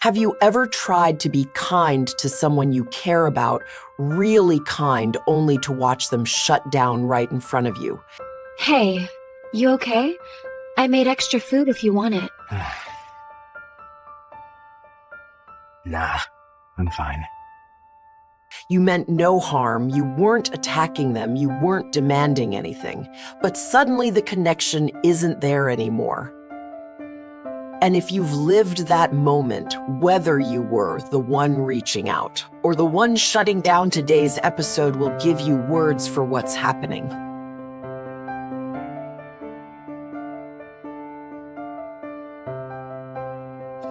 Have you ever tried to be kind to someone you care about, really kind, only to watch them shut down right in front of you? Hey, you okay? I made extra food if you want it. Nah, I'm fine. You meant no harm, you weren't attacking them, you weren't demanding anything, but suddenly the connection isn't there anymore. And if you've lived that moment, whether you were the one reaching out or the one shutting down, today's episode will give you words for what's happening.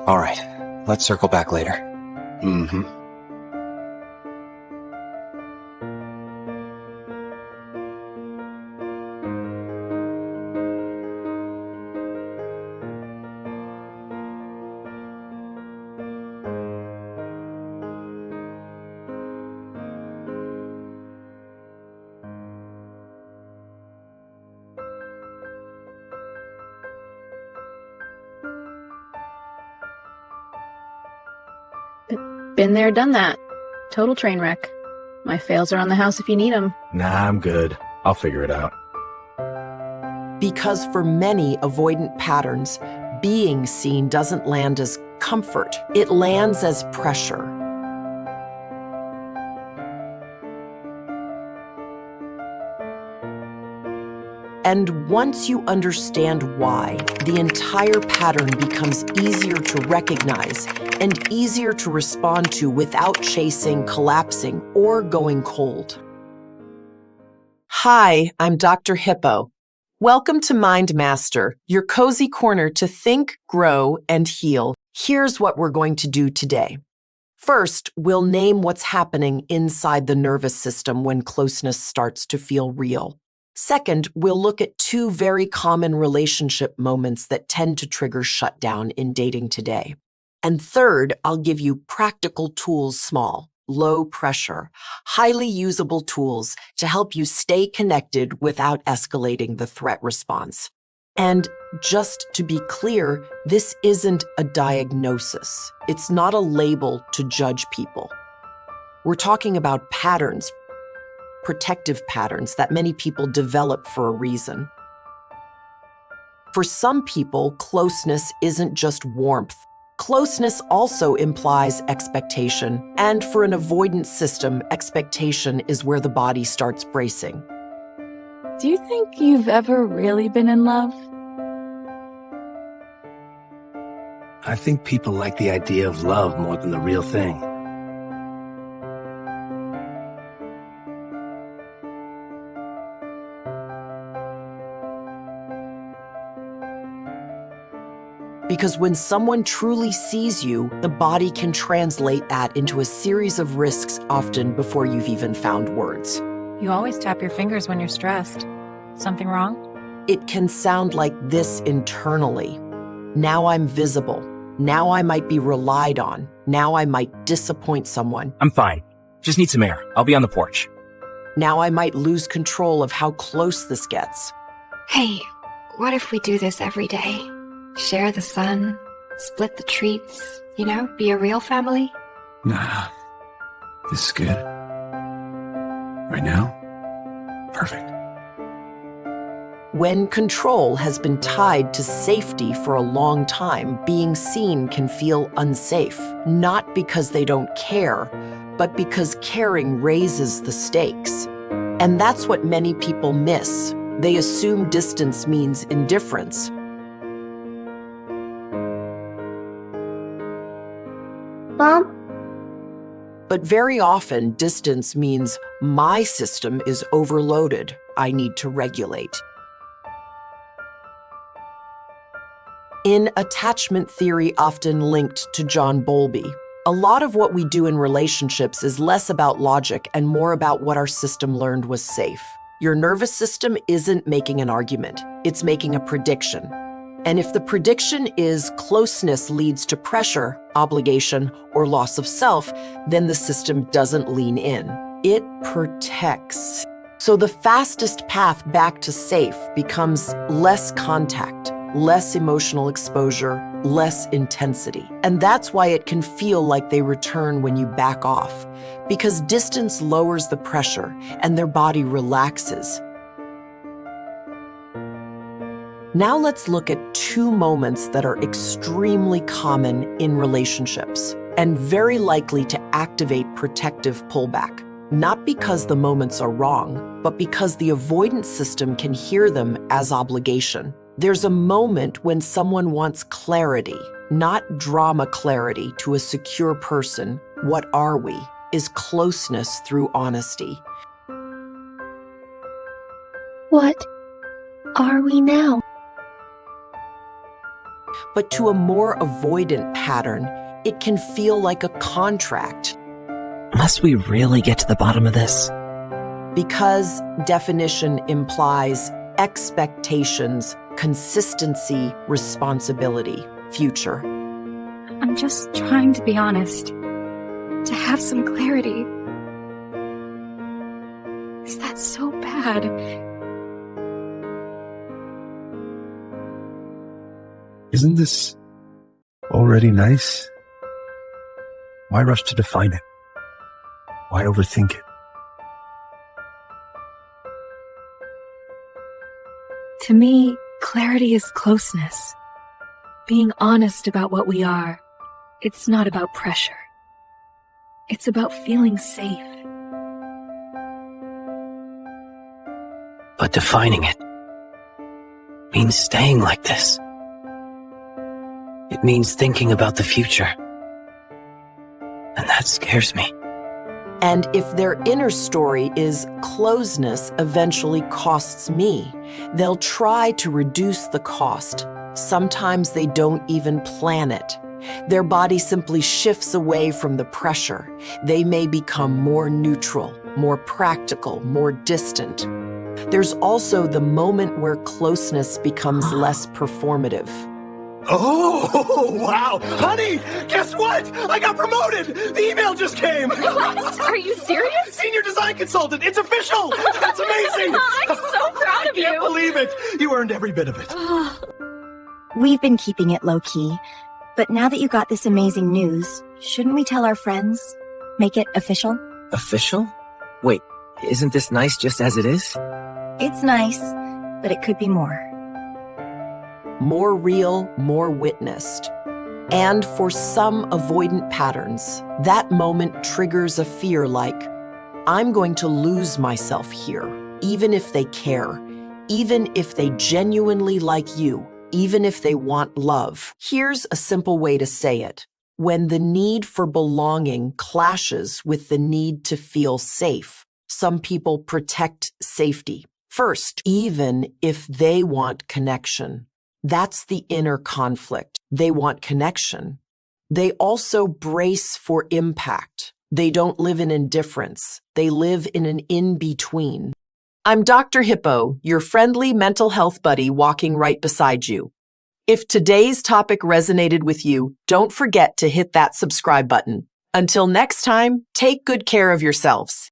All right, let's circle back later. Mm-hmm. Been there, done that. Total train wreck. My fails are on the house if you need them. Nah, I'm good. I'll figure it out. Because for many avoidant patterns, being seen doesn't land as comfort, it lands as pressure. And once you understand why, the entire pattern becomes easier to recognize and easier to respond to without chasing, collapsing, or going cold. Hi, I'm Dr. Hippo. Welcome to Mind Master, your cozy corner to think, grow, and heal. Here's what we're going to do today. First, we'll name what's happening inside the nervous system when closeness starts to feel real. Second, we'll look at two very common relationship moments that tend to trigger shutdown in dating today. And third, I'll give you practical tools, small, low pressure, highly usable tools to help you stay connected without escalating the threat response. And just to be clear, this isn't a diagnosis. It's not a label to judge people. We're talking about patterns, protective patterns that many people develop for a reason. For some people, closeness isn't just warmth. Closeness also implies expectation, and for an avoidance system, expectation is where the body starts bracing. Do you think you've ever really been in love? I think people like the idea of love more than the real thing. Because when someone truly sees you, the body can translate that into a series of risks, often before you've even found words. You always tap your fingers when you're stressed. Something wrong? It can sound like this internally. Now I'm visible. Now I might be relied on. Now I might disappoint someone. I'm fine. Just need some air. I'll be on the porch. Now I might lose control of how close this gets. Hey, what if we do this every day? Share the sun, split the treats, be a real family? Nah, this is good. Right now? Perfect. When control has been tied to safety for a long time, being seen can feel unsafe, not because they don't care, but because caring raises the stakes. And that's what many people miss. They assume distance means indifference. Mom? But very often, distance means my system is overloaded. I need to regulate. In attachment theory, often linked to John Bowlby, a lot of what we do in relationships is less about logic and more about what our system learned was safe. Your nervous system isn't making an argument. It's making a prediction. And if the prediction is closeness leads to pressure, obligation, or loss of self, then the system doesn't lean in. It protects. So the fastest path back to safe becomes less contact, less emotional exposure, less intensity. And that's why it can feel like they return when you back off, because distance lowers the pressure and their body relaxes. Now let's look at 2 moments that are extremely common in relationships and very likely to activate protective pullback. Not because the moments are wrong, but because the avoidance system can hear them as obligation. There's a moment when someone wants clarity, not drama clarity to a secure person. What are we? Is closeness through honesty. What are we now? But to a more avoidant pattern, it can feel like a contract. Must we really get to the bottom of this? Because definition implies expectations, consistency, responsibility, future. I'm just trying to be honest. To have some clarity. Is that so bad? Isn't this already nice? Why rush to define it? Why overthink it? To me, clarity is closeness. Being honest about what we are. It's not about pressure. It's about feeling safe. But defining it means staying like this. It means thinking about the future. And that scares me. And if their inner story is closeness eventually costs me, they'll try to reduce the cost. Sometimes they don't even plan it. Their body simply shifts away from the pressure. They may become more neutral, more practical, more distant. There's also the moment where closeness becomes less performative. Oh, wow. Honey, guess what? I got promoted. The email just came. What? Are you serious? Senior design consultant. It's official. That's amazing. I'm so proud of I can't believe it. You earned every bit of it. We've been keeping it low-key, but now that you got this amazing news, shouldn't we tell our friends? Make it official? Official? Wait, isn't this nice just as it is? It's nice, but it could be more. More real, more witnessed. And for some avoidant patterns, that moment triggers a fear like, I'm going to lose myself here, even if they care, even if they genuinely like you, even if they want love. Here's a simple way to say it. When the need for belonging clashes with the need to feel safe, some people protect safety first, even if they want connection. That's the inner conflict. They want connection. They also brace for impact. They don't live in indifference. They live in an in-between. I'm Dr. Hippo, your friendly mental health buddy walking right beside you. If today's topic resonated with you, don't forget to hit that subscribe button. Until next time, take good care of yourselves.